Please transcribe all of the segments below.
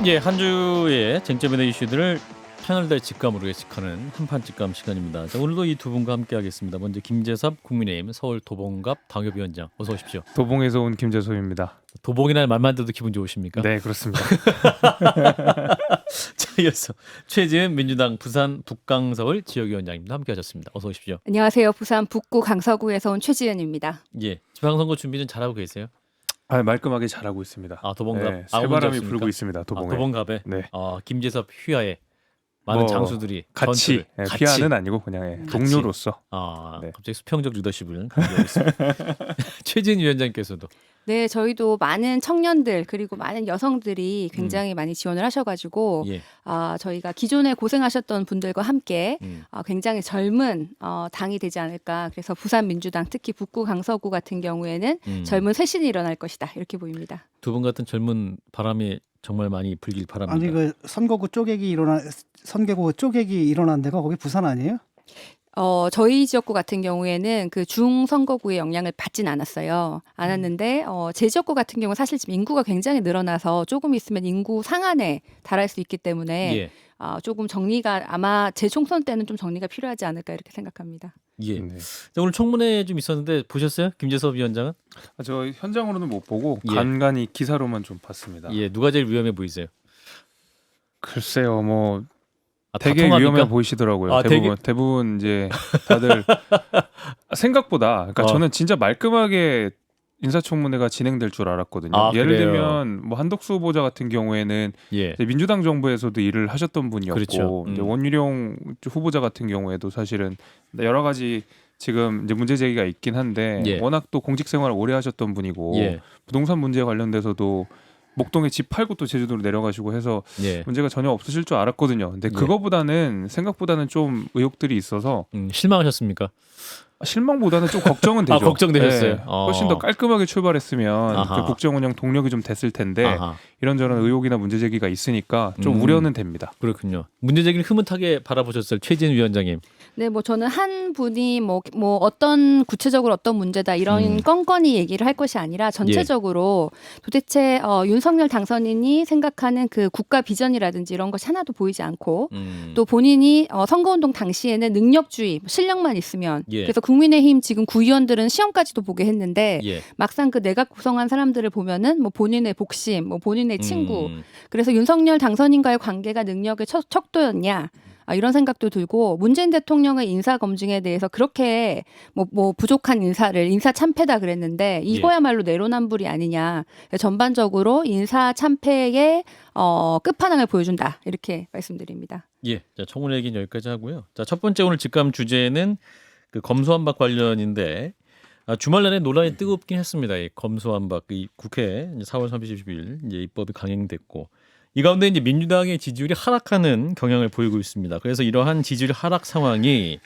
예, 한 주의 쟁점이 된 이슈들을 패널들 직감으로 예측하는 한판 직감 시간입니다. 자, 오늘도 이 두 분과 함께하겠습니다. 먼저 김재섭 국민의힘 서울 도봉갑 당협위원장, 어서 오십시오. 도봉에서 온 김재섭입니다. 도봉이라는 말만 들어도 기분 좋으십니까? 네, 그렇습니다. 자, 이어서 최지은 민주당 부산 북강서울 지역위원장입니다. 함께하셨습니다. 어서 오십시오. 안녕하세요. 부산 북구 강서구에서 온 최지은입니다. 예, 지방선거 준비는 잘하고 계세요? 말끔하게 잘하고 있습니다. 아, 도봉갑. 네, 새바람이 불고 있습니다. 도봉에. 아, 도봉갑에. 네. 김재섭 휘하에 많은 장수들이 같이 전투를 피하는 아니고 그냥 같이. 동료로서. 네. 갑자기 수평적 리더십을 강조하고 있습니다. 최지은 위원장께서도 네, 저희도 많은 청년들 그리고 많은 여성들이 굉장히 많이 지원을 하셔가지고 예. 저희가 기존에 고생하셨던 분들과 함께 음. 굉장히 젊은 당이 되지 않을까. 그래서 부산 민주당 특히 북구 강서구 같은 경우에는 젊은 쇄신이 일어날 것이다 이렇게 보입니다. 두 분 같은 젊은 바람이 정말 많이 불길 바랍니다. 아니 그 선거구 쪼개기 일어난 데가 거기 부산 아니에요? 저희 지역구 같은 경우에는 그 중선거구의 영향을 받진 않았는데 제 지역구 같은 경우는 사실 지금 인구가 굉장히 늘어나서 조금 있으면 인구 상한에 달할 수 있기 때문에 예. 조금 정리가 아마 재총선 때는 좀 정리가 필요하지 않을까 이렇게 생각합니다. 예. 네. 자, 오늘 청문회 좀 있었는데 보셨어요? 김재섭 위원장은? 저 현장으로는 못 보고 예. 간간히 기사로만 좀 봤습니다. 예, 누가 제일 위험해 보이세요? 글쎄요, 다 되게 통합니까? 위험해 보이시더라고요. 아, 대부분 이제 다들 생각보다, 그러니까 저는 진짜 말끔하게 인사청문회가 진행될 줄 알았거든요. 예를 그래요? 들면 한덕수 후보자 같은 경우에는 예. 이제 민주당 정부에서도 일을 하셨던 분이었고, 그렇죠. 이제 원희룡 후보자 같은 경우에도 사실은 여러 가지 지금 이제 문제 제기가 있긴 한데 예. 워낙 또 공직 생활을 오래 하셨던 분이고 예. 부동산 문제 관련돼서도 목동에 집 팔고 또 제주도로 내려가시고 해서 예. 문제가 전혀 없으실 줄 알았거든요. 근데 예. 그거보다는 생각보다는 좀 의혹들이 있어서 실망하셨습니까? 실망보다는 좀 걱정은 되죠. 걱정되셨어요? 네. 훨씬 더 깔끔하게 출발했으면 아하. 그 국정 운영 동력이 좀 됐을 텐데 아하. 이런저런 의혹이나 문제 제기가 있으니까 좀 음. 우려는 됩니다. 그렇군요. 문제 제기를 흐뭇하게 바라보셨어요, 최지은 위원장님. 네, 저는 한 분이 어떤 구체적으로 어떤 문제다 이런 건건히 얘기를 할 것이 아니라 전체적으로 도대체 윤석열 당선인이 생각하는 그 국가 비전이라든지 이런 것이 하나도 보이지 않고 또 본인이 선거운동 당시에는 능력주의, 실력만 있으면 예. 그래서 국민의힘 지금 구의원들은 시험까지도 보게 했는데 예. 막상 그 내각 구성한 사람들을 보면은 본인의 복심, 본인의 친구 음. 그래서 윤석열 당선인과의 관계가 능력의 척도였냐 이런 생각도 들고 문재인 대통령의 인사 검증에 대해서 그렇게 부족한 인사 참패다 그랬는데 이거야말로 내로남불이 아니냐 전반적으로 인사 참패의 끝판왕을 보여준다 이렇게 말씀드립니다. 예, 자, 청문회 얘기는 여기까지 하고요. 자, 첫 번째 오늘 직감 주제는 그 검수완박 관련인데 주말 내내 논란이 뜨겁긴 했습니다. 이 검수완박 이 국회 4월 30일 이제 입법이 강행됐고 이 가운데 이제 민주당의 지지율이 하락하는 경향을 보이고 있습니다. 그래서 이러한 지지율 하락 상황이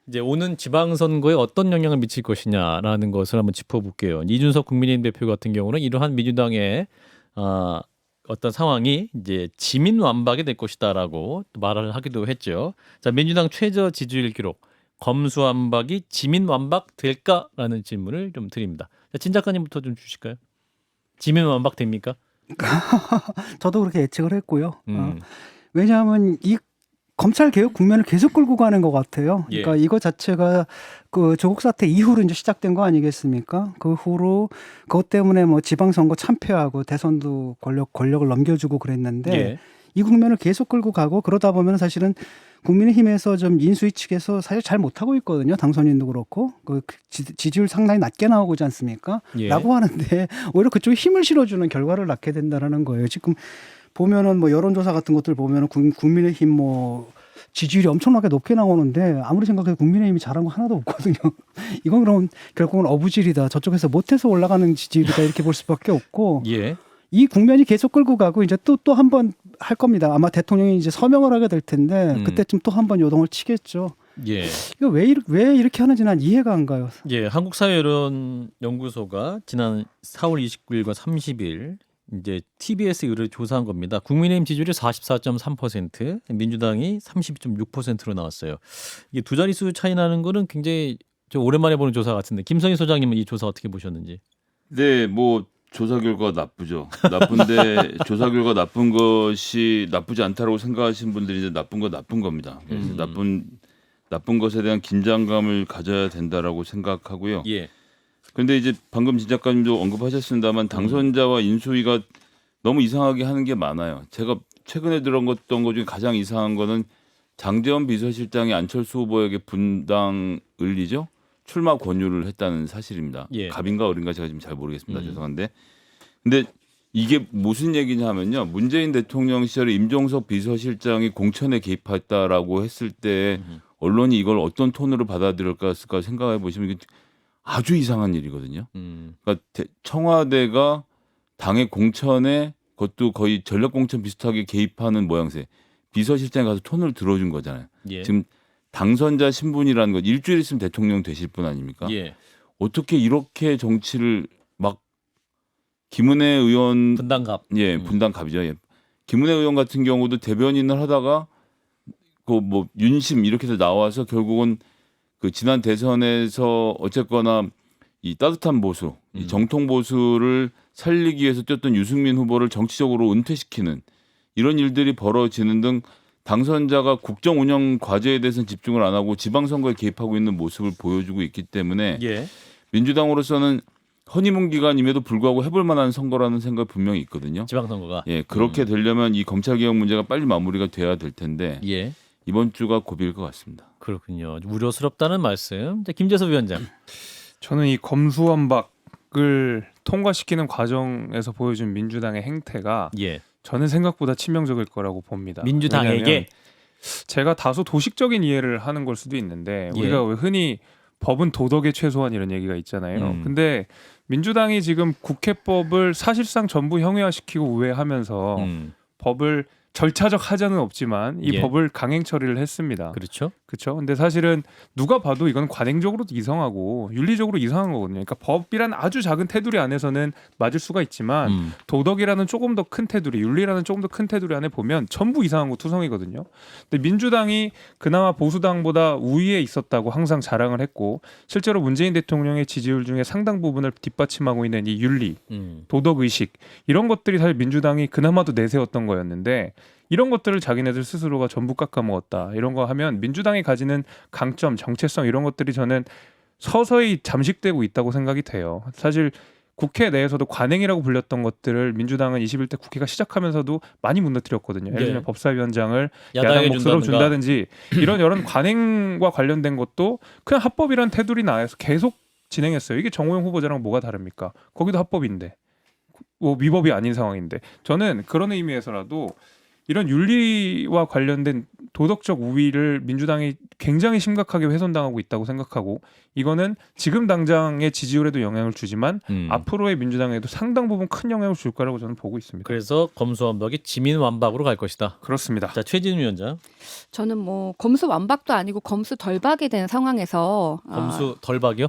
이제 오는 지방선거에 어떤 영향을 미칠 것이냐라는 것을 한번 짚어볼게요. 이준석 국민의힘 대표 같은 경우는 이러한 민주당의 어떤 상황이 이제 지민 완박이 될 것이다라고 또 말을 하기도 했죠. 자, 민주당 최저 지지율 기록 검수완박이 지민 완박 될까라는 질문을 좀 드립니다. 자, 진 작가님부터 좀 주실까요? 지민 완박 됩니까? 저도 그렇게 예측을 했고요. 왜냐하면 이 검찰 개혁 국면을 계속 끌고 가는 것 같아요. 그러니까 이거 자체가 그 조국 사태 이후로 이제 시작된 거 아니겠습니까? 그 후로 그것 때문에 지방선거 참패하고 대선도 권력을 넘겨주고 그랬는데 이 국면을 계속 끌고 가고 그러다 보면 사실은 국민의힘에서 좀 인수위 측에서 사실 잘 못하고 있거든요. 당선인도 그렇고 그 지지율 상당히 낮게 나오고 있지 않습니까? 라고 하는데 오히려 그쪽에 힘을 실어주는 결과를 낳게 된다라는 거예요. 지금 보면은 여론조사 같은 것들 보면은 국민의힘 지지율이 엄청나게 높게 나오는데 아무리 생각해도 국민의힘이 잘한 거 하나도 없거든요. 이건 그럼 결국은 어부질이다. 저쪽에서 못해서 올라가는 지지율이다 이렇게 볼 수밖에 없고. 이 국면이 계속 끌고 가고 이제 또 한 번 할 겁니다. 아마 대통령이 이제 서명을 하게 될 텐데 그때쯤 또 한 번 요동을 치겠죠. 이거 왜 이렇게 하는지 난 이해가 안 가요. 한국사회여론연구소가 지난 4월 29일과 30일 이제 TBS 의뢰 조사한 겁니다. 국민의힘 지지율이 44.3%, 민주당이 32.6%로 나왔어요. 이게 두 자릿수 차이 나는 거는 굉장히 좀 오랜만에 보는 조사 같은데 김성희 소장님은 이 조사 어떻게 보셨는지? 네, 조사 결과 나쁘죠. 나쁜데 조사 결과 나쁜 것이 나쁘지 않다라고 생각하시는 분들이 이제 나쁜 거 나쁜 겁니다. 그래서 나쁜 것에 대한 긴장감을 가져야 된다라고 생각하고요. 예. 그런데 이제 방금 진 작가님도 언급하셨습니다만 당선자와 인수위가 너무 이상하게 하는 게 많아요. 제가 최근에 들었던 것 중에 가장 이상한 거는 장제원 비서실장이 안철수 후보에게 분당 을리죠? 출마 권유를 했다는 사실입니다. 예. 갑인가 을인가 제가 지금 잘 모르겠습니다. 죄송한데. 근데 이게 무슨 얘기냐 하면요. 문재인 대통령 시절에 임종석 비서실장이 공천에 개입했다라고 했을 때 언론이 이걸 어떤 톤으로 받아들일까 생각해 보시면 이게 아주 이상한 일이거든요. 그러니까 청와대가 당의 공천에 그것도 거의 전략 공천 비슷하게 개입하는 모양새. 비서실장에 가서 톤을 들어준 거잖아요. 예. 지금 당선자 신분이라는 것 일주일 있으면 대통령 되실 분 아닙니까? 예. 어떻게 이렇게 정치를 막 김은혜 의원 분당갑. 예 분당갑이죠. 예. 김은혜 의원 같은 경우도 대변인을 하다가 그 뭐 윤심 이렇게 해서 나와서 결국은 그 지난 대선에서 어쨌거나 이 따뜻한 보수, 이 정통 보수를 살리기 위해서 뛰었던 유승민 후보를 정치적으로 은퇴시키는 이런 일들이 벌어지는 등 당선자가 국정 운영 과제에 대해서는 집중을 안 하고 지방선거에 개입하고 있는 모습을 보여주고 있기 때문에 예. 민주당으로서는 허니문 기간임에도 불구하고 해볼 만한 선거라는 생각이 분명히 있거든요. 지방선거가. 예, 그렇게 되려면 이 검찰개혁 문제가 빨리 마무리가 돼야 될 텐데 예. 이번 주가 고비일 것 같습니다. 그렇군요. 우려스럽다는 말씀. 자, 김재섭 위원장. 저는 이 검수완박을 통과시키는 과정에서 보여준 민주당의 행태가 예. 저는 생각보다 치명적일 거라고 봅니다. 민주당에게 왜냐하면 제가 다소 도식적인 이해를 하는 걸 수도 있는데 예. 우리가 왜 흔히 법은 도덕의 최소한 이런 얘기가 있잖아요. 근데 민주당이 지금 국회법을 사실상 전부 형해화시키고 우회하면서 법을 절차적 하자는 없지만 이 예. 법을 강행 처리를 했습니다. 그렇죠. 그렇죠. 근데 사실은 누가 봐도 이건 관행적으로도 이상하고 윤리적으로 이상한 거거든요. 그러니까 법이란 아주 작은 테두리 안에서는 맞을 수가 있지만 도덕이라는 조금 더 큰 테두리, 윤리라는 조금 더 큰 테두리 안에 보면 전부 이상한 거 투성이거든요. 근데 민주당이 그나마 보수당보다 우위에 있었다고 항상 자랑을 했고 실제로 문재인 대통령의 지지율 중에 상당 부분을 뒷받침하고 있는 이 윤리, 도덕 의식 이런 것들이 사실 민주당이 그나마도 내세웠던 거였는데 이런 것들을 자기네들 스스로가 전부 깎아먹었다. 이런 거 하면 민주당이 가지는 강점, 정체성 이런 것들이 저는 서서히 잠식되고 있다고 생각이 돼요. 사실 국회 내에서도 관행이라고 불렸던 것들을 민주당은 21대 국회가 시작하면서도 많이 무너뜨렸거든요. 예를 들면 네. 법사위원장을 야당에 야당 몫으로 준다든가. 준다든지 이런 관행과 관련된 것도 그냥 합법이란 테두리 나에서 계속 진행했어요. 이게 정호영 후보자랑 뭐가 다릅니까? 거기도 합법인데 뭐 위법이 아닌 상황인데 저는 그런 의미에서라도 이런 윤리와 관련된 도덕적 우위를 민주당이 굉장히 심각하게 훼손당하고 있다고 생각하고 이거는 지금 당장의 지지율에도 영향을 주지만 앞으로의 민주당에도 상당 부분 큰 영향을 줄 거라고 저는 보고 있습니다. 그래서 검수완박이 지민완박으로 갈 것이다. 그렇습니다. 자, 최진우 위원장. 저는 뭐 검수완박도 아니고 검수덜박이 된 상황에서 검수덜박이요?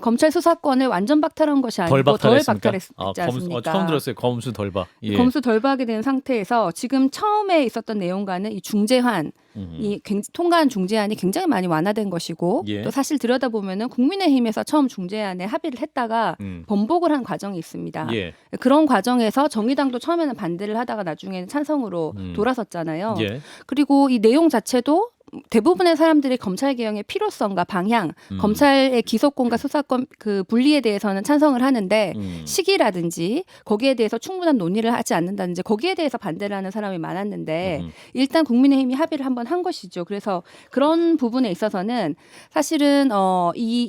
검찰 수사권을 완전 박탈한 것이 아니고 덜 박탈했지 않습니까? 처음 들었어요. 검수덜박. 예. 검수덜박이 된 상태에서 지금 처음에 있었던 내용과는 이 중재안 이 통과한 중재안이 굉장히 많이 완화된 것이고 예. 또 사실 들여다보면은 국민의힘에서 처음 중재안에 합의를 했다가 번복을 한 과정이 있습니다. 예. 그런 과정에서 정의당도 처음에는 반대를 하다가 나중에는 찬성으로 돌아섰잖아요. 예. 그리고 이 내용 자체도 대부분의 사람들이 검찰 개혁의 필요성과 방향, 검찰의 기소권과 수사권 그 분리에 대해서는 찬성을 하는데 시기라든지 거기에 대해서 충분한 논의를 하지 않는다든지 거기에 대해서 반대를 하는 사람이 많았는데 일단 국민의힘이 합의를 한번 한 것이죠. 그래서 그런 부분에 있어서는 사실은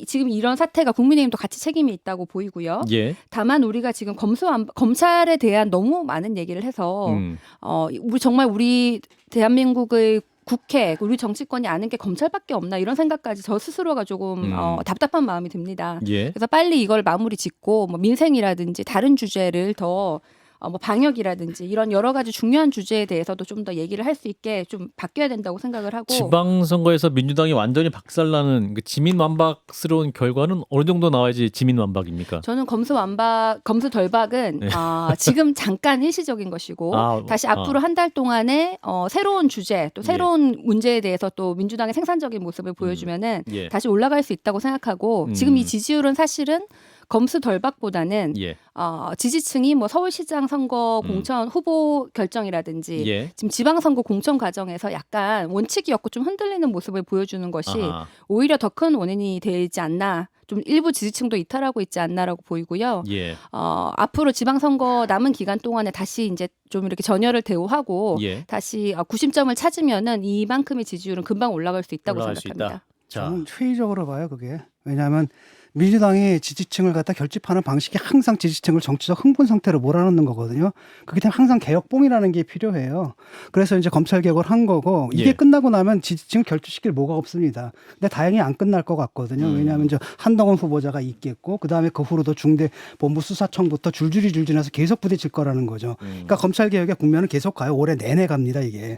지금 이런 사태가 국민의힘도 같이 책임이 있다고 보이고요. 예. 다만 우리가 지금 검찰에 대한 너무 많은 얘기를 해서 우리 대한민국의 국회, 우리 정치권이 아는 게 검찰밖에 없나 이런 생각까지 저 스스로가 조금 답답한 마음이 듭니다. 예. 그래서 빨리 이걸 마무리 짓고 뭐 민생이라든지 다른 주제를 더 뭐 방역이라든지 이런 여러 가지 중요한 주제에 대해서도 좀 더 얘기를 할 수 있게 좀 바뀌어야 된다고 생각을 하고 지방선거에서 민주당이 완전히 박살나는 그 지민완박스러운 결과는 어느 정도 나와야지 지민완박입니까? 저는 검수덜박은 네. 지금 잠깐 일시적인 것이고 다시 앞으로 한 달 동안에 새로운 주제 또 새로운 문제에 대해서 또 민주당의 생산적인 모습을 보여주면은 예. 다시 올라갈 수 있다고 생각하고 지금 이 지지율은 사실은 검수 덜박보다는 예. 지지층이 뭐 서울시장 선거 공천 후보 결정이라든지 예. 지금 지방선거 공천 과정에서 약간 원칙이 없고 좀 흔들리는 모습을 보여주는 것이 아하. 오히려 더 큰 원인이 되지 않나. 좀 일부 지지층도 이탈하고 있지 않나라고 보이고요. 예. 앞으로 지방선거 남은 기간 동안에 다시 이제 좀 이렇게 전열을 대우하고 예. 다시 90점을 찾으면은 이만큼의 지지율은 금방 올라갈 수 있다고 올라갈 수 생각합니다. 있다. 자, 저는 회의적으로 봐요, 그게. 왜냐하면 민주당이 지지층을 갖다 결집하는 방식이 항상 지지층을 정치적 흥분 상태로 몰아넣는 거거든요. 그게 항상 개혁봉이라는 게 필요해요. 그래서 이제 검찰 개혁을 한 거고 이게 예. 끝나고 나면 지지층을 결집시킬 뭐가 없습니다. 근데 다행히 안 끝날 것 같거든요. 왜냐하면 이제 한동훈 후보자가 있겠고 그다음에 그 후로도 중대본부수사청부터 줄줄이 줄줄해서 계속 부딪힐 거라는 거죠. 그러니까 검찰 개혁의 국면은 계속 가요. 올해 내내 갑니다, 이게.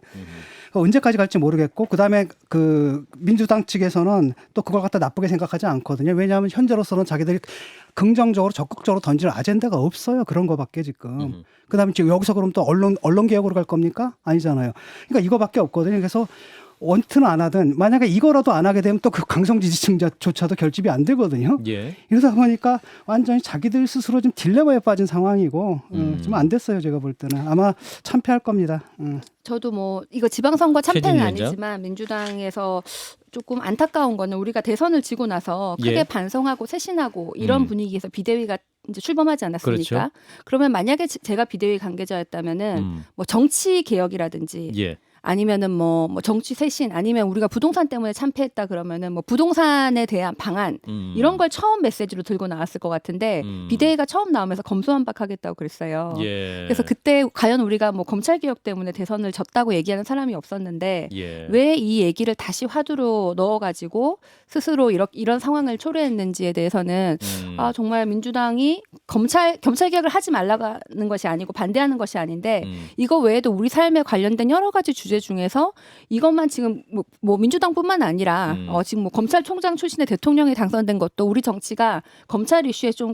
그러니까 언제까지 갈지 모르겠고 그다음에 그 민주당 측에서는 또 그걸 갖다 나쁘게 생각하지 않거든요. 왜냐하면 현재로서는 자기들이 긍정적으로 적극적으로 던질 아젠다가 없어요. 그런 거밖에 지금. 그다음에 지금 여기서 그럼 또 언론 개혁으로 갈 겁니까? 아니잖아요. 그러니까 이거밖에 없거든요. 그래서 원트는 안 하든 만약에 이거라도 안 하게 되면 또 그 강성 지지층조차도 결집이 안 되거든요. 예. 이러다 보니까 완전히 자기들 스스로 좀 딜레마에 빠진 상황이고 좀 안 됐어요. 제가 볼 때는 아마 참패할 겁니다. 저도 뭐 이거 지방선거 참패는 최진 위원장. 아니지만 민주당에서 조금 안타까운 거는 우리가 대선을 지고 나서 크게 예. 반성하고 쇄신하고 이런 분위기에서 비대위가 이제 출범하지 않았습니까? 그렇죠. 그러면 만약에 제가 비대위 관계자였다면은 뭐 정치 개혁이라든지 예. 아니면은 뭐 정치 쇄신 아니면 우리가 부동산 때문에 참패했다 그러면은 뭐 부동산에 대한 방안 이런 걸 처음 메시지로 들고 나왔을 것 같은데 비대위가 처음 나오면서 검수완박하겠다고 그랬어요. 예. 그래서 그때 과연 우리가 뭐 검찰 개혁 때문에 대선을 졌다고 얘기하는 사람이 없었는데 예. 왜 이 얘기를 다시 화두로 넣어가지고 스스로 이런 상황을 초래했는지에 대해서는 정말 민주당이 검찰 개혁을 하지 말라는 것이 아니고 반대하는 것이 아닌데 이거 외에도 우리 삶에 관련된 여러 가지 주제 중에서 이것만 지금 뭐 민주당뿐만 아니라 지금 뭐 검찰총장 출신의 대통령이 당선된 것도 우리 정치가 검찰 이슈에 좀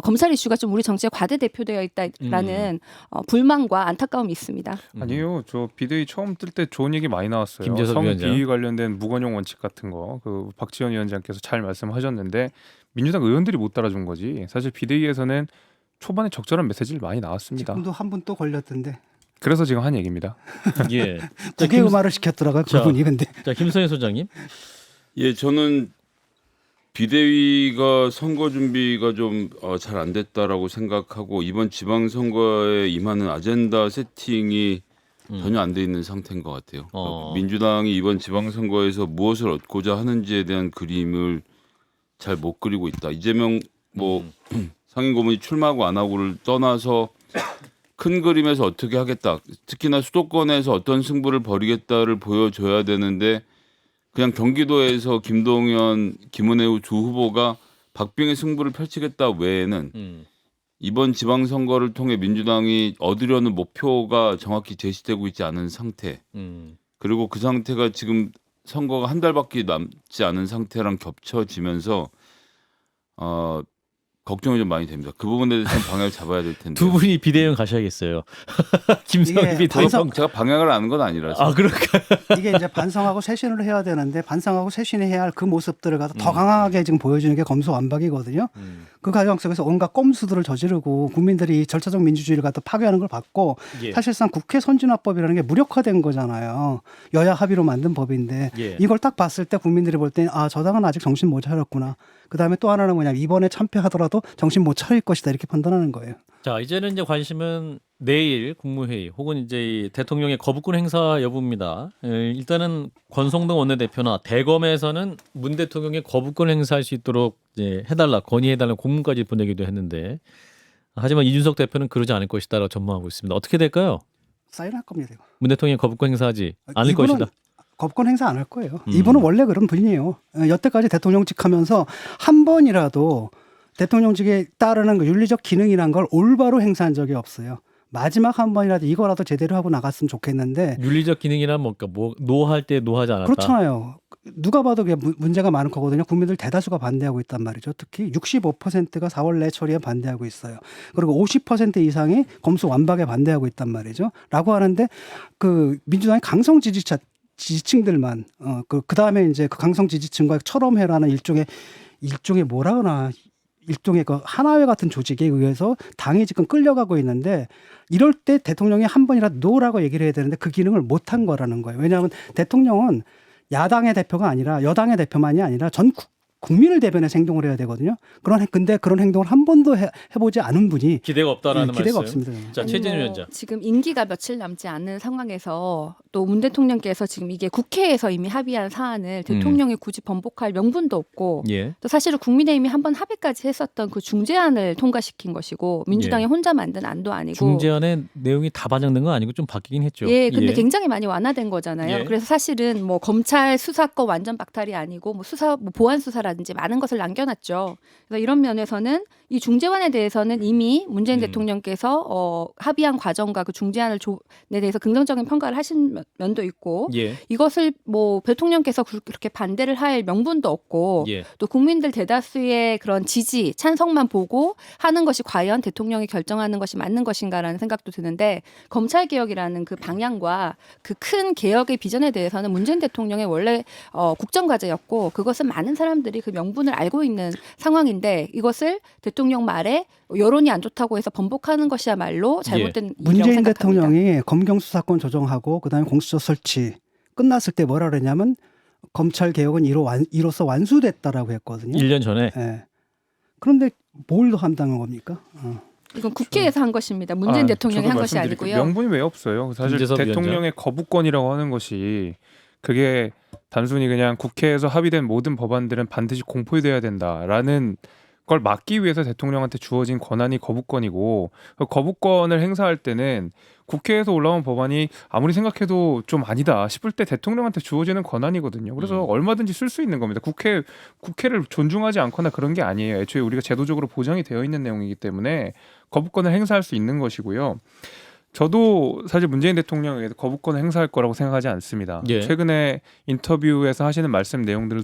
검찰 이슈가 좀 우리 정치에 과대 대표되어 있다라는 불만과 안타까움이 있습니다. 아니요, 저 비대위 처음 뜰 때 좋은 얘기 많이 나왔어요. 김재섭 위원장. 성비위 관련된 무관용 원칙 같은 거 그 박지원 위원장께서 잘 말씀하셨는데 민주당 의원들이 못 따라준 거지. 사실 비대위에서는 초반에 적절한 메시지를 많이 나왔습니다. 지금도 한 분 또 걸렸던데 그래서 지금 한 얘기입니다. 예. 국회 음화를 시켰더라고요. 자, 그분이. 근데 자, 김성희 소장님. 예, 저는 비대위가 선거 준비가 좀 잘 안 됐다라고 생각하고 이번 지방선거에 임하는 아젠다 세팅이 전혀 안 돼 있는 상태인 것 같아요. 민주당이 이번 지방선거에서 무엇을 얻고자 하는지에 대한 그림을 잘 못 그리고 있다. 이재명 뭐 상임고문이 출마하고 안 하고를 떠나서 큰 그림에서 어떻게 하겠다. 특히나 수도권에서 어떤 승부를 벌이겠다를 보여줘야 되는데 그냥 경기도에서 김동연, 김은혜우 두 후보가 박빙의 승부를 펼치겠다 외에는 이번 지방선거를 통해 민주당이 얻으려는 목표가 정확히 제시되고 있지 않은 상태. 그리고 그 상태가 지금 선거가 한 달밖에 남지 않은 상태랑 겹쳐지면서 걱정이 좀 많이 됩니다. 그 부분에 대해서 방향을 잡아야 될 텐데. 두 분이 비대위원 가셔야겠어요. 김성희 이게 비대위원. 제가 방향을 아는 건 아니라서. 아, 그럴까요? 이게 이제 반성하고 쇄신을 해야 되는데 반성하고 쇄신해야 할 그 모습들을 갖다 더 강하게 지금 보여주는 게 검수완박이거든요. 그 과정 속에서 온갖 꼼수들을 저지르고 국민들이 절차적 민주주의를 갖다 파괴하는 걸 봤고 예. 사실상 국회 선진화법이라는 게 무력화된 거잖아요. 여야 합의로 만든 법인데 예. 이걸 딱 봤을 때 국민들이 볼 때는 저 당은 아직 정신 못 차렸구나. 그다음에 또 하나는 뭐냐면 이번에 참패하더라도 정신 못 차릴 것이다 이렇게 판단하는 거예요. 자, 이제는 이제 관심은 내일 국무회의 혹은 이제 이 대통령의 거부권 행사 여부입니다. 일단은 권성동 원내대표나 대검에서는 문 대통령의 거부권 행사할 수 있도록 이제 건의해달라는 공문까지 보내기도 했는데 하지만 이준석 대표는 그러지 않을 것이다라고 전망하고 있습니다. 어떻게 될까요? 사인할 겁니다. 이거. 문 대통령이 거부권 행사하지 않을 이분은 것이다. 거부권 행사 안 할 거예요. 이분은 원래 그런 분이에요. 여태까지 대통령직 하면서 한 번이라도 대통령직에 따르는 그 윤리적 기능이란 걸 올바로 행사한 적이 없어요. 마지막 한 번이라도 이거라도 제대로 하고 나갔으면 좋겠는데. 윤리적 기능이란 뭘까? 뭐 노할 때 노하지 않았다. 그렇잖아요. 누가 봐도 그게 문제가 많은 거거든요. 국민들 대다수가 반대하고 있단 말이죠. 특히 65%가 4월 내 처리에 반대하고 있어요. 그리고 50% 이상이 검수 완박에 반대하고 있단 말이죠. 라고 하는데 그 민주당의 강성 지지층들만 그 다음에 이제 그 강성 지지층과 철험회라는 일종의 뭐라 그러나 일종의 그 하나회 같은 조직에 의해서 당이 지금 끌려가고 있는데 이럴 때 대통령이 한 번이라도 노라고 얘기를 해야 되는데 그 기능을 못한 거라는 거예요. 왜냐하면 대통령은 야당의 대표가 아니라 여당의 대표만이 아니라 전 국민을 대변해서 행동을 해야 되거든요. 근데 그런 행동을 한 번도 해보지 않은 분이 기대가 없다라는 기대가 말씀. 없습니다. 자, 최진우 위원장. 지금 임기가 며칠 남지 않은 상황에서 또 문 대통령께서 지금 이게 국회에서 이미 합의한 사안을 대통령이 굳이 번복할 명분도 없고 예. 또 사실은 국민의힘이 한번 합의까지 했었던 그 중재안을 통과시킨 것이고 민주당이 예. 혼자 만든 안도 아니고 중재안의 내용이 다 반영된 건 아니고 좀 바뀌긴 했죠. 예, 근데 굉장히 많이 완화된 거잖아요. 예. 그래서 사실은 뭐 검찰 수사권 완전 박탈이 아니고 뭐 보안 수사라든지 많은 것을 남겨놨죠. 그래서 이런 면에서는 이 중재안에 대해서는 이미 문재인 대통령께서 합의한 과정과 그 중재안에 대해서 긍정적인 평가를 하신 면도 있고 예. 이것을 뭐 대통령께서 그렇게 반대를 할 명분도 없고 예. 또 국민들 대다수의 그런 지지, 찬성만 보고 하는 것이 과연 대통령이 결정하는 것이 맞는 것인가라는 생각도 드는데 검찰 개혁이라는 그 방향과 그 큰 개혁의 비전에 대해서는 문재인 대통령의 원래 국정 과제였고 그것은 많은 사람들이 그 명분을 알고 있는 상황인데 이것을 대통령 말에 여론이 안 좋다고 해서 번복하는 것이야말로 잘못된 일이라고 문재인 생각합니다. 대통령이 검경 수사권 조정하고 그다음에 공수처 설치 끝났을 때 뭐라 그랬냐면 검찰 개혁은 이로써 완수됐다라고 했거든요. 1년 전에. 예. 그런데 뭘 더 한다는 겁니까? 이건 국회에서 한 것입니다. 문재인 대통령이 저도 한 것이 말씀드릴게요. 아니고요. 명분이 왜 없어요? 사실 김재섭 대통령의 거부권이라고 하는 것이 그게 단순히 그냥 국회에서 합의된 모든 법안들은 반드시 공포돼야 된다라는 걸 막기 위해서 대통령한테 주어진 권한이 거부권이고 그 거부권을 행사할 때는 국회에서 올라온 법안이 아무리 생각해도 좀 아니다 싶을 때 대통령한테 주어지는 권한이거든요. 그래서 얼마든지 쓸 수 있는 겁니다. 국회를 존중하지 않거나 그런 게 아니에요. 애초에 우리가 제도적으로 보장이 되어 있는 내용이기 때문에 거부권을 행사할 수 있는 것이고요. 저도 사실 문재인 대통령에게 거부권을 행사할 거라고 생각하지 않습니다. 예. 최근에 인터뷰에서 하시는 말씀 내용들을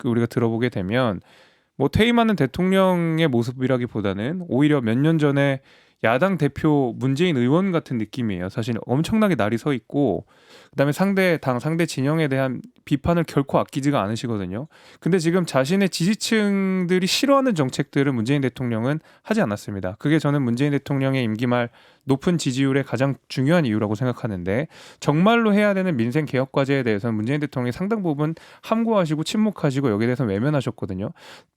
우리가 들어보게 되면 뭐 퇴임하는 대통령의 모습이라기보다는 오히려 몇 년 전에 야당 대표 문재인 의원 같은 느낌이에요. 사실 엄청나게 날이 서 있고 그다음에 상대 진영에 대한 비판을 결코 아끼지가 않으시거든요. 근데 지금 자신의 지지층들이 싫어하는 정책들을 문재인 대통령은 하지 않았습니다. 그게 저는 문재인 대통령의 임기 말 높은 지지율의 가장 중요한 이유라고 생각하는데 정말로 해야 되는 민생 개혁 과제에 대해서는 문재인 대통령이 상당 부분 함구하시고 침묵하시고 여기에 대해서 외면하셨거든요.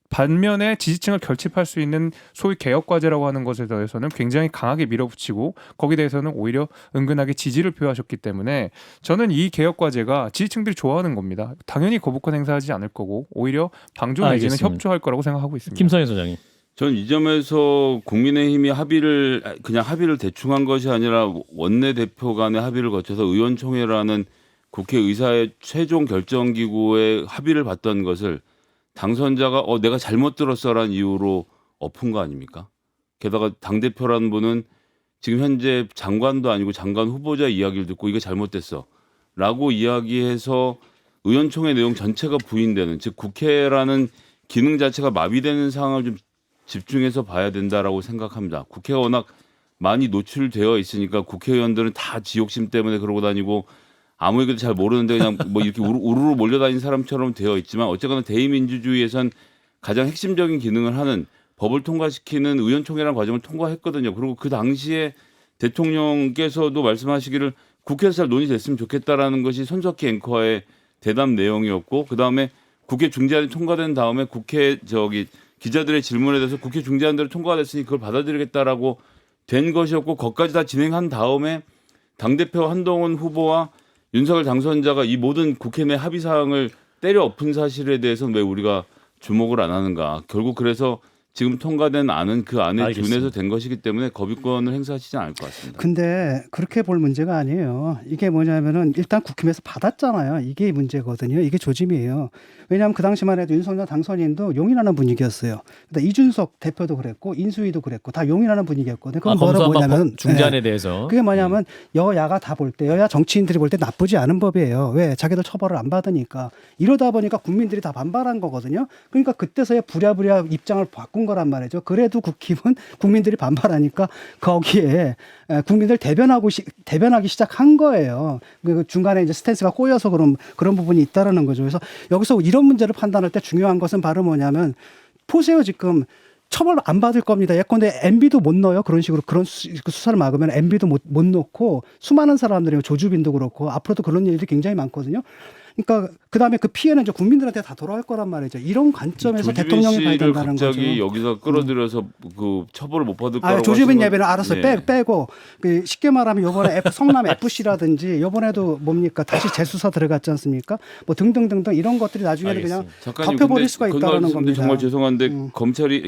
반면에 지지층을 결집할 수 있는 소위 개혁 과제라고 하는 것에 대해서는 굉장히 강하게 밀어붙이고 거기에 대해서는 오히려 은근하게 지지를 표하셨기 때문에 저는 이 개혁 과제가 지지층들이 좋아하는 겁니다. 당연히 거부권 행사하지 않을 거고 오히려 방조 내지는 알겠습니다. 협조할 거라고 생각하고 있습니다. 김성애 소장님. 전 이 점에서 국민의힘이 합의를 대충 한 것이 아니라 원내대표 간의 합의를 거쳐서 의원총회라는 국회의사의 최종 결정기구의 합의를 봤던 것을 당선자가 내가 잘못 들었어라는 이유로 엎은 거 아닙니까? 게다가 당대표라는 분은 지금 현재 장관도 아니고 장관 후보자 이야기를 듣고 이게 잘못됐어 라고 이야기해서 의원총회 내용 전체가 부인되는, 즉 국회라는 기능 자체가 마비되는 상황을 좀 집중해서 봐야 된다라고 생각합니다. 국회가 워낙 많이 노출되어 있으니까 국회의원들은 다 지욕심 때문에 그러고 다니고 아무 얘기도 잘 모르는데 그냥 뭐 이렇게 우르르 몰려다니는 사람처럼 되어 있지만 어쨌거나 대의민주주의에선 가장 핵심적인 기능을 하는 법을 통과시키는 의원총회라는 과정을 통과했거든요. 그리고 그 당시에 대통령께서도 말씀하시기를 국회에서 잘 논의됐으면 좋겠다라는 것이 손석희 앵커의 대담 내용이었고, 그다음에 국회 중재안이 통과된 다음에 기자들의 질문에 대해서 국회 중재안대로 통과가 됐으니 그걸 받아들이겠다라고 된 것이었고, 거기까지 다 진행한 다음에 당대표 한동훈 후보와 윤석열 당선자가 이 모든 국회 내 합의 사항을 때려 엎은 사실에 대해서는 왜 우리가 주목을 안 하는가. 결국 그래서 지금 통과된 안은 그 안에 알겠습니다. 준해서 된 것이기 때문에 거부권을 행사하시지 않을 것 같습니다. 근데 그렇게 볼 문제가 아니에요. 이게 뭐냐면은 일단 국힘에서 받았잖아요. 이게 문제거든요. 이게 조짐이에요. 왜냐하면 그 당시만 해도 윤석열 당선인도 용인하는 분위기였어요. 근데 이준석 대표도 그랬고 인수위도 그랬고 다 용인하는 분위기였거든요. 그건 뭐냐면 중재안에 대해서 그게 뭐냐면 여야가 다 볼 때, 여야 정치인들이 볼 때 나쁘지 않은 법이에요. 왜? 자기들 처벌을 안 받으니까. 이러다 보니까 국민들이 다 반발한 거거든요. 그러니까 그때서야 부랴부랴 입장을 바꾼 거란 말이죠. 그래도 국힘은 국민들이 반발하니까 거기에 국민들 대변하기 시작한 거예요. 그 중간에 이제 스탠스가 꼬여서 그런 부분이 있다라는 거죠. 그래서 여기서 이런 문제를 판단할 때 중요한 것은 바로 뭐냐면 보세요. 지금 처벌 안 받을 겁니다. 예컨대 MB도 못 넣어요. 그런 식으로 그런 수사를 막으면 MB도 못 넣고 수많은 사람들이 조주빈도 그렇고 앞으로도 그런 일들이 굉장히 많거든요. 그러니까 그다음에 그 피해는 이제 국민들한테 다 돌아갈 거란 말이죠. 이런 관점에서 대통령이 봐야 된다는 거죠. 갑자기 여기서 끌어들여서 그 처벌을 못 받을 거라고 조주빈 하시는 예배는 알았어요. 네. 빼고 그 쉽게 말하면 이번에 성남 FC라든지 이번에도 뭡니까 다시 재수사 들어갔지 않습니까? 뭐 등등등등 이런 것들이 나중에는 그냥 작가님, 덮여버릴 근데 수가 그 있다는 말씀인데 겁니다. 정말 죄송한데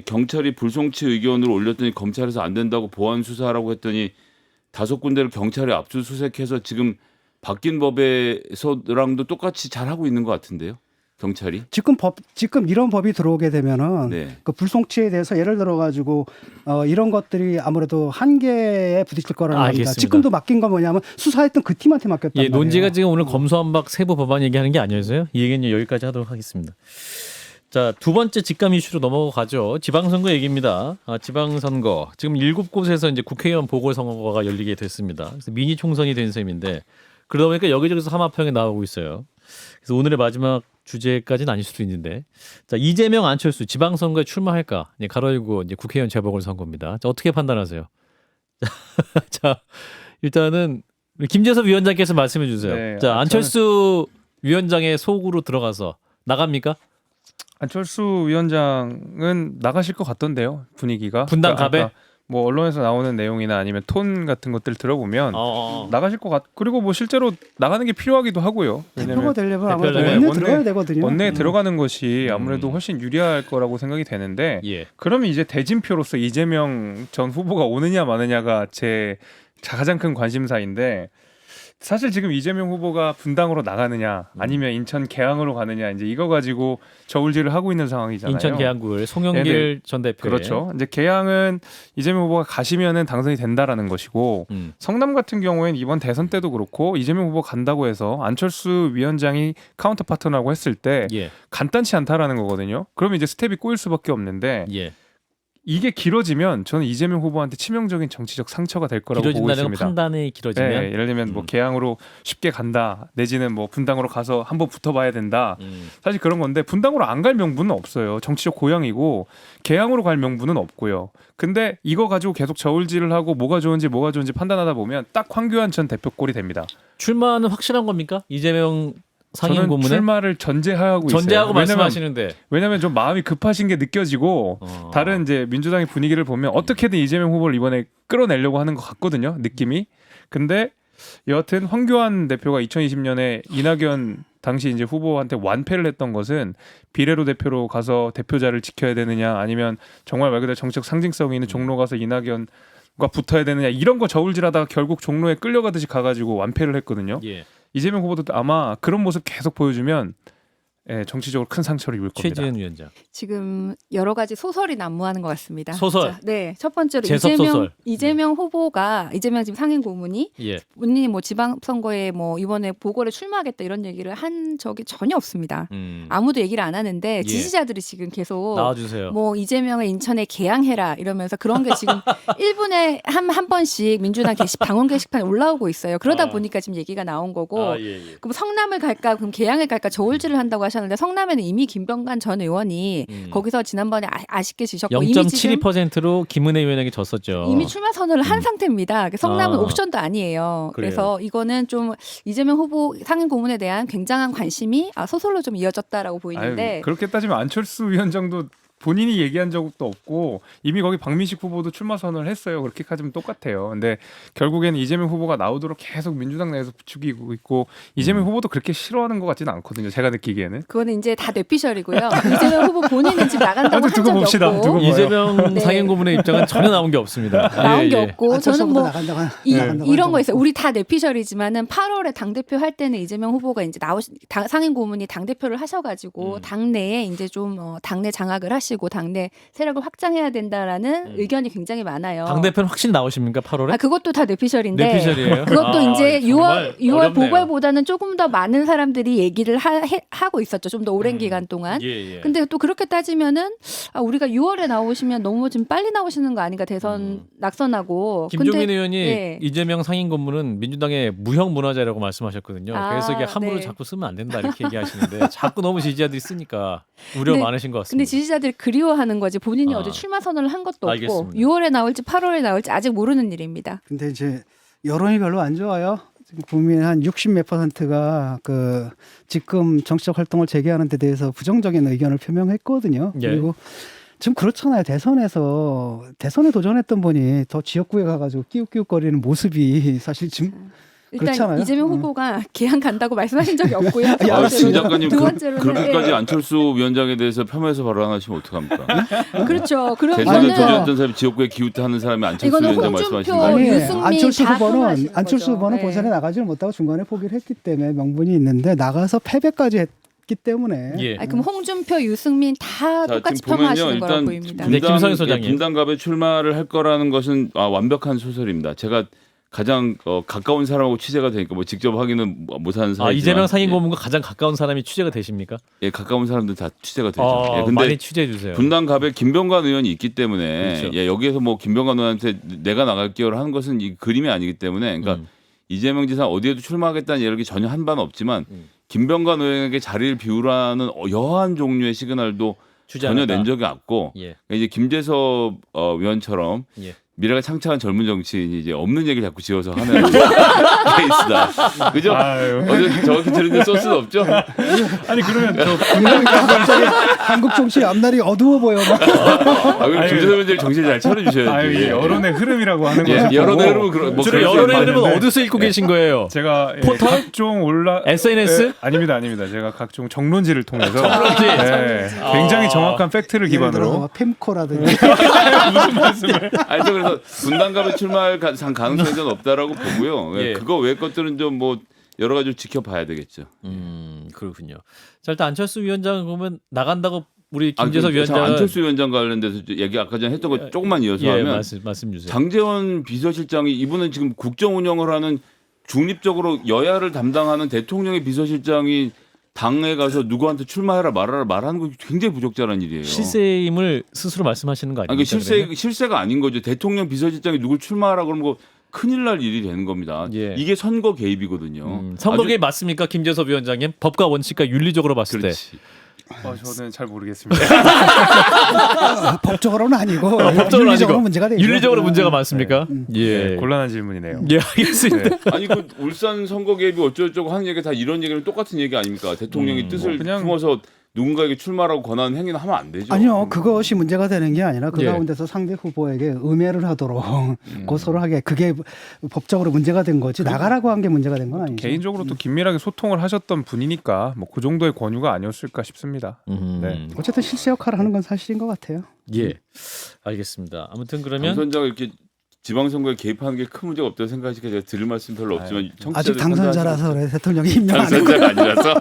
경찰이 불송치 의견을 올렸더니 검찰에서 안 된다고 보완 수사하라고 했더니 5군데를 경찰이 압수수색해서 지금 바뀐 법에서랑도 똑같이 잘 하고 있는 것 같은데요, 경찰이. 지금 이런 법이 들어오게 되면은 네. 그 불송치에 대해서 예를 들어 가지고 이런 것들이 아무래도 한계에 부딪힐 거라는 겁니다. 알겠습니다. 지금도 맡긴 건 뭐냐면 수사했던 그 팀한테 맡겼단 예, 말이에요. 논제가 지금 오늘 검수완박 세부 법안 얘기하는 게 아니어서요. 이 얘기는 여기까지 하도록 하겠습니다. 자, 두 번째 직감 이슈로 넘어가죠. 지방선거 얘기입니다. 지방선거 지금 7곳에서 이제 국회의원 보궐선거가 열리게 됐습니다. 그래서 미니 총선이 된 셈인데 그러다 보니까 여기저기서 하마평이 나오고 있어요. 그래서 오늘의 마지막 주제까지는 아닐 수도 있는데, 자, 이재명 안철수 지방선거에 출마할까? 이제 가로열고 이제 국회의원 재보궐선거입니다. 자, 어떻게 판단하세요? 자, 일단은 우리 김재섭 위원장께서 말씀해 주세요. 네, 자, 안철수 위원장의 속으로 들어가서 나갑니까? 안철수 위원장은 나가실 것 같던데요. 분위기가. 분당 그러니까 갑에? 아까 뭐 언론에서 나오는 내용이나 아니면 톤 같은 것들 들어보면 나가실 것 같. 그리고 뭐 실제로 나가는 게 필요하기도 하고요. 대표가 왜냐면 되려면 아무래도 대표를 원내 원내- 들어가야 되거든요. 원내에 들어가는 것이 음. 아무래도 훨씬 유리할 거라고 생각이 되는데 예. 그러면 이제 대진표로서 이재명 전 후보가 오느냐 마느냐가 제 가장 큰 관심사인데 사실 지금 이재명 후보가 분당으로 나가느냐 아니면 인천 계양으로 가느냐 이제 이거 가지고 저울질을 하고 있는 상황이잖아요. 인천 계양구를 송영길 전 대표. 그렇죠. 이제 계양은 이재명 후보가 가시면은 당선이 된다라는 것이고 성남 같은 경우에는 이번 대선 때도 그렇고 이재명 후보 간다고 해서 안철수 위원장이 카운터 파트너라고 했을 때 예. 간단치 않다라는 거거든요. 그러면 이제 스텝이 꼬일 수밖에 없는데 예. 이게 길어지면 저는 이재명 후보한테 치명적인 정치적 상처가 될 거라고 보고 길어진다는 건 있습니다. 판단이 길어지면. 네, 예를 들면 뭐 계양으로 쉽게 간다 내지는 뭐 분당으로 가서 한번 붙어봐야 된다. 사실 그런 건데 분당으로 안 갈 명분은 없어요. 정치적 고향이고 계양으로 갈 명분은 없고요. 근데 이거 가지고 계속 저울질을 하고 뭐가 좋은지 판단하다 보면 딱 황교안 전 대표 꼴이 됩니다. 출마는 확실한 겁니까? 이재명 상임 저는 고문에 출마를 전제하고 있어요. 전제하고 말씀하시는데 왜냐면 좀 마음이 급하신 게 느껴지고 다른 이제 민주당의 분위기를 보면 어떻게든 이재명 후보를 이번에 끌어내려고 하는 것 같거든요. 느낌이. 근데 여하튼 황교안 대표가 2020년에 이낙연 당시 이제 후보한테 완패를 했던 것은 비례로 대표로 가서 대표자를 지켜야 되느냐 아니면 정말 말 그대로 정책 상징성이 있는 종로 가서 이낙연과 붙어야 되느냐 이런 거 저울질하다가 결국 종로에 끌려가듯이 가가지고 완패를 했거든요. 예. 이재명 후보도 아마 그런 모습 계속 보여주면 정치적으로 큰 상처를 입을 겁니다. 최지은 위원장. 지금 여러 가지 소설이 난무하는 것 같습니다. 소설. 자, 네, 첫 번째로 재섭 소설. 이재명 후보가 이재명 지금 상임 고문이 예. 본인이 뭐 지방선거에 뭐 이번에 보궐에 출마하겠다 이런 얘기를 한 적이 전혀 없습니다. 아무도 얘기를 안 하는데 예. 지지자들이 지금 계속 나와주세요. 뭐 이재명을 인천에 개항해라 이러면서 그런 게 지금 1분에 한 번씩 민주당 방언 게시판에 올라오고 있어요. 그러다 보니까 지금 얘기가 나온 거고 예. 그럼 성남을 갈까 그럼 계양을 갈까 저울질을 한다고 하셨는데 성남에는 이미 김병관 전 의원이 거기서 지난번에 아쉽게 지셨고 이미 지금 0.72%로 김은혜 의원에게 졌었죠. 이미 출마 선언을 한 상태입니다. 성남은 옵션도 아니에요. 그래요. 그래서 이거는 좀 이재명 후보 상임 고문에 대한 굉장한 관심이 소설로 좀 이어졌다라고 보이는데 그렇게 따지면 안철수 위원장도 본인이 얘기한 적도 없고 이미 거기 박민식 후보도 출마 선언을 했어요. 그렇게 따지면 똑같아요. 근데 결국에는 이재명 후보가 나오도록 계속 민주당 내에서 부추기고 있고 이재명 후보도 그렇게 싫어하는 것 같지는 않거든요. 제가 느끼기에는. 그거는 이제 다 뇌피셜이고요. 이재명 후보 본인은 지금 나간다고 한 두고 적이 봅시다. 없고 두고 봐요. 이재명 네. 상임 고문의 입장은 전혀 나온 게 없습니다. 나온 게 예. 없고 저는 뭐 나간다고 이런 거 있어요. 우리 다 뇌피셜이지만은 8월에 당 대표 할 때는 이재명 후보가 이제 상임 고문이 당 대표를 하셔가지고 당내에 이제 좀 당내 장악을 하시고 당내 세력을 확장해야 된다라는 의견이 굉장히 많아요. 당 대표는 확실히 나오십니까 8월에? 그것도 다 뇌피셜인데 뇌피셜이에요? 그것도 이제 정말 6월 어렵네요. 보궐보다는 조금 더 많은 사람들이 얘기를 하고 있었죠. 좀 더 오랜 기간 동안. 예. 근데 또 그렇게 따지면은 우리가 6월에 나오시면 너무 좀 빨리 나오시는 거 아닌가 대선 낙선하고. 김종민 근데, 의원이 예. 이재명 상임 고문은 민주당의 무형 문화재라고 말씀하셨거든요. 그래서 이게 함부로 네. 자꾸 쓰면 안 된다 이렇게 얘기하시는데 자꾸 너무 지지자들이 쓰니까 우려가 근데- 많으신 것 근데 같습니다. 지지자들이 그리워하는 거지 본인이 아. 어제 출마 선언을 한 것도 없고 알겠습니다. 6월에 나올지 8월에 나올지 아직 모르는 일입니다. 근데 이제 여론이 별로 안 좋아요. 지금 국민 한 60몇 %가 그 지금 정치적 활동을 재개하는 데 대해서 부정적인 의견을 표명했거든요. 예. 그리고 지금 그렇잖아요. 대선에 도전했던 분이 더 지역구에 가가지고 끼욱끼욱거리는 모습이 사실 지금 일단 그렇잖아요. 이재명 후보가 개항 간다고 말씀하신 적이 없고요. 두 아, 번째로는- 진 작가님 두 번째로는 그렇게까지 예. 안철수 위원장에 대해서 폄하해서 발언하시면 어떡합니까? 그렇죠. 그럼 대선에 이거는 도전했던 사람이 지역구에 기웃하는 사람이 안철수 이거는 위원장 홍준표 말씀하시는 거예요? 아니, 유승민 안철수 다 후보는 폄하하시는 안철수 거죠. 후보는 네. 본선에 나가지를 못하고 중간에 포기를 했기 때문에 명분이 있는데 나가서 패배까지 했기 때문에 예. 아니, 그럼 홍준표, 유승민 다 자, 똑같이 지금 보면요, 폄하하시는 거라고 일단 보입니다. 네, 김성현 소장님. 분당갑에 출마를 할 거라는 것은 완벽한 소설입니다. 제가 가장 가까운 사람하고 취재가 되니까 뭐 직접 확인은 못하는 사이지만 이재명 상임고문과 가장 가까운 사람이 취재가 되십니까? 예, 가까운 사람들 다 취재가 되죠. 예, 근데 많이 취재해 주세요. 분당갑에 김병관 의원이 있기 때문에 그렇죠. 예, 여기에서 뭐 김병관 의원한테 내가 나갈게요를 하는 것은 이 그림이 아니기 때문에 그러니까 이재명 지사 어디에도 출마하겠다는 얘기 전혀 한 바는 없지만 김병관 의원에게 자리를 비우라는 여한 종류의 시그널도 주지 전혀 않았다. 낸 적이 없고 예. 이제 김재섭 의원처럼 예. 미래가 창창한 젊은 정치인이 이제 없는 얘기를 자꾸 지어서 하는 케이스다. 그죠? 아유. 어제 정확히 들은데 소스는 없죠? 아니 그러면 갑자기 한국 정치 앞날이 어두워 보여. 그럼 아유. 김재섭 의원님 정신 잘 차려주셔야지. 아유, 이 여론의 흐름이라고 하는 예, 것을 여론의 보고 흐름은 뭐 주로 그럴 수 여론의 있는데. 흐름은 어디서 읽고 계신 거예요? 제가 포털? 각종 SNS? 예, 아닙니다. 제가 각종 정론지를 통해서 정론지? 예, 굉장히 정확한 팩트를 예를 들어서 기반으로 뭐 팸코라든지 아니 그래서 분당갑에 출마할 가능성이 좀 없다라고 보고요. 예, 예. 그거 외 것들은 좀 뭐 여러 가지 지켜봐야 되겠죠. 그렇군요. 자, 일단 안철수 위원장 보면 나간다고 우리 김재섭 그 위원장 안철수 위원장 관련돼서 얘기 아까 전에 했던 거 조금만 이어서 예, 하면 말씀 주세요. 장제원 비서실장이 이분은 지금 국정 운영을 하는 중립적으로 여야를 담당하는 대통령의 비서실장이 당에 가서 누구한테 출마해라 말하라 말하는 거 굉장히 부적절한 일이에요. 실세임을 스스로 말씀하시는 거 아니, 아닙니까? 그 실세가 아닌 거죠. 대통령 비서실장이 누굴 출마하라 그러면 그거 큰일 날 일이 되는 겁니다. 예. 이게 선거 개입이거든요. 선거에 맞습니까, 김재섭 위원장님? 법과 원칙과 윤리적으로 봤을 때. 그렇지. 저는 잘 모르겠습니다. 법적으로는 아니고 법적으로 윤리적으로 아니고 문제가 되죠. 윤리적으로 문제가 많습니까? 예. 곤란한 질문이네요. 예, 알겠습니다. 네. 아니 그 울산 선거 개입이 어쩌고저쩌고 하는 얘기 다 이런 얘기는 똑같은 얘기 아닙니까? 대통령이 뜻을 그냥- 품어서 누군가에게 출마라고 권하는 행위는 하면 안 되죠. 아니요, 그것이 문제가 되는 게 아니라 그 예. 가운데서 상대 후보에게 음해를 하도록 고소를 하게 그게 법적으로 문제가 된 거지 나가라고 한 게 문제가 된 건 아니죠. 개인적으로 또 긴밀하게 소통을 하셨던 분이니까 뭐 그 정도의 권유가 아니었을까 싶습니다. 네. 어쨌든 실세 역할을 하는 건 사실인 것 같아요. 예. 알겠습니다. 아무튼 당 그러면 선자가 이렇게 지방선거에 개입하는 게 큰 문제가 없다고 생각하시니까 제가 드릴 말씀 별로 없지만 아직 청취자들 당선자라서 그래 대통령이 임명 안 했고 당선자가 아니라서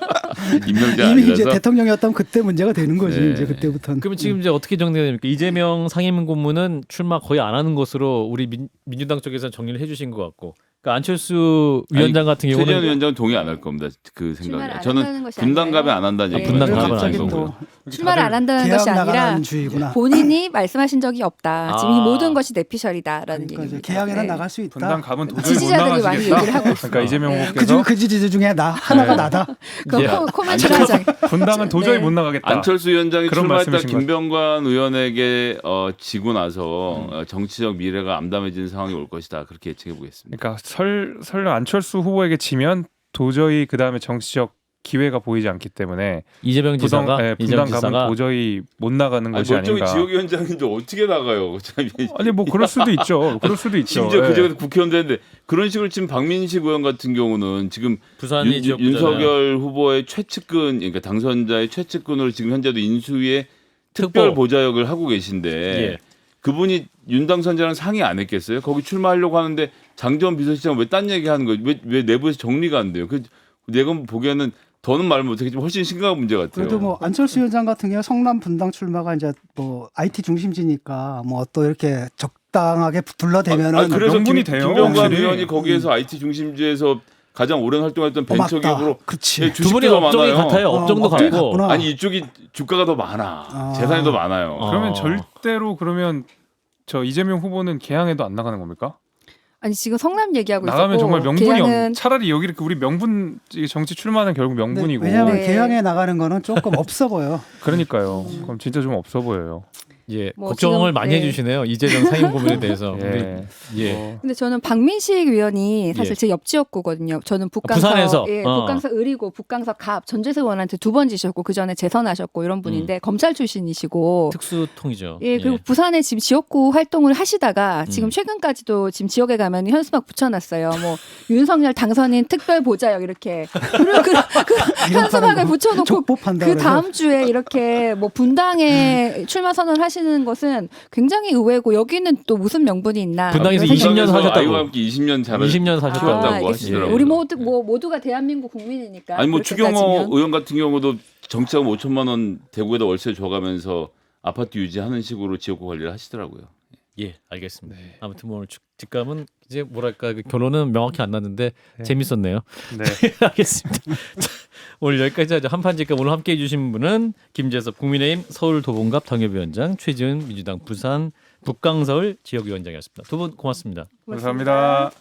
임명자 이미 이제 아니라서 대통령이었다면 그때 문제가 되는 거지 네. 이제 그때부터는. 그러면 지금 이제 어떻게 정리가 됩니까? 이재명 상임고문은 출마 거의 안 하는 것으로 우리 민주당 쪽에서 정리를 해주신 것 같고, 그러니까 안철수 위원장 같은 최재형 경우는 위원장은 동의 안 할 겁니다. 그 출마를 생각에 안 저는 한다는 것이 분당갑에 아니라요? 안 한다는 네. 얘기. 분당갑은 갑자기 아닌 또 거고요. 출마를 안 한다는 계약 것이 아니라 나가라는 주의구나. 본인이 말씀하신 적이 없다. 지금 이 아. 모든 것이 내피셜이다라는 그러니까 이제 얘기입니다. 계약에는 네. 나갈 수 있다. 분당 가면 도저히 못 지지자들이 많이 나가시겠다. 얘기를 하고 있어요. 그러니까 이재명 네. 후보께서 그 지지 중에 나 하나가 나다. 그 예. 코멘트를 하자. 분당은 도저히 네. 못 나가겠다. 안철수 위원장이 그런 출마했다 말씀이신 김병관 의원에게 지고 나서 정치적 미래가 암담해지는 상황이 올 것이다. 그렇게 예측해 보겠습니다. 그러니까 설령 안철수 후보에게 지면 도저히 그 다음에 정치적 기회가 보이지 않기 때문에 이재명 지사가 분당 이재명 가면 지사가 도저히 못 나가는 아니, 것이 멀쩡히 아닌가. 지역위원장인데 어떻게 나가요? 아니 뭐 그럴 수도 있죠. 그럴 수도 있죠. 심지어 예. 그제가 국회의원 되는데 그런 식으로 지금 박민식 의원 같은 경우는 지금 부산이 지역구잖아요. 윤석열 후보의 최측근, 그러니까 당선자의 최측근으로 지금 현재도 인수위의 특별 특보. 보좌역을 하고 계신데 예. 그분이 윤 당선자랑 상의 안 했겠어요? 거기 출마하려고 하는데 장재원 비서실장 왜 딴 얘기하는 거예요? 왜 내부에서 정리가 안 돼요? 내가 보기에는 더는 말 못하겠지만 훨씬 심각한 문제 같아요. 그래도 뭐 안철수 위원장 같은 경우 성남 분당 출마가 이제 뭐 IT 중심지니까 뭐 또 이렇게 적당하게 둘러대면은 그래서 명분이 돼요, 김병관 확실히. 의원이 거기에서 IT 중심지에서 가장 오랜 활동했던 벤처 맞다. 기업으로 그렇지. 예, 두 분이 주식도 더 업종이 많아요. 같아요. 업종도 업종이 같고. 같구나. 아니 이쪽이 주가가 더 많아. 재산이 더 많아요. 그러면 절대로 그러면 저 이재명 후보는 개항에도 안 나가는 겁니까? 아니 지금 성남 얘기하고 나가면 있었고 정말 명분이 계양은 차라리 여기 우리 명분 정치 출마는 결국 명분이고. 왜냐하면 네. 개항에 나가는 거는 조금 없어 보여. 그러니까요. 그럼 진짜 좀 없어 보여요. 예, 뭐 걱정을 지금, 많이 네. 해주시네요. 이재명 상임 고문에 대해서. 예. 근데, 예. 뭐, 근데 저는 박민식 의원이 사실 예. 제 옆 지역구거든요. 저는 북강서, 부산에서? 예, 어. 북강서 을이고 북강서 갑 전재수 의원한테 2번 지셨고 그 전에 재선하셨고 이런 분인데 검찰 출신이시고 특수통이죠. 예, 그리고 부산에 지금 지역구 활동을 하시다가 지금 음. 최근까지도 지금 지역에 가면 현수막 붙여놨어요. 뭐 윤석열 당선인 특별 보좌역 이렇게 그 현수막을 붙여놓고 족법한다. 그 그래서. 다음 주에 이렇게 뭐 분당에 출마 선언을 하시는 것은 굉장히 의외고 여기는 또 무슨 명분이 있나? 분당에서 이런 20년 생각이 하셨다고. 아이와 함께 20년 잘 20년 사셨다고. 키웠다고 알겠습니다. 하시더라고요. 우리 모두가 대한민국 국민이니까. 아니 뭐 그렇게 추경호 따지면. 의원 같은 경우도 정치자금 5천만 원 대구에다 월세 줘가면서 아파트 유지하는 식으로 지역구 관리를 하시더라고요. 예, 알겠습니다. 아무튼 뭐 오늘 직감은 이제 뭐랄까 그 결론은 명확히 안 났는데 재밌었네요. 네. 알겠습니다. 자, 오늘 여기까지 하죠. 한판 직감 오늘 함께해 주신 분은 김재섭 국민의힘 서울 도봉갑 당협위원장, 최지은 민주당 부산 북강서울 지역위원장이었습니다. 두 분 고맙습니다. 감사합니다.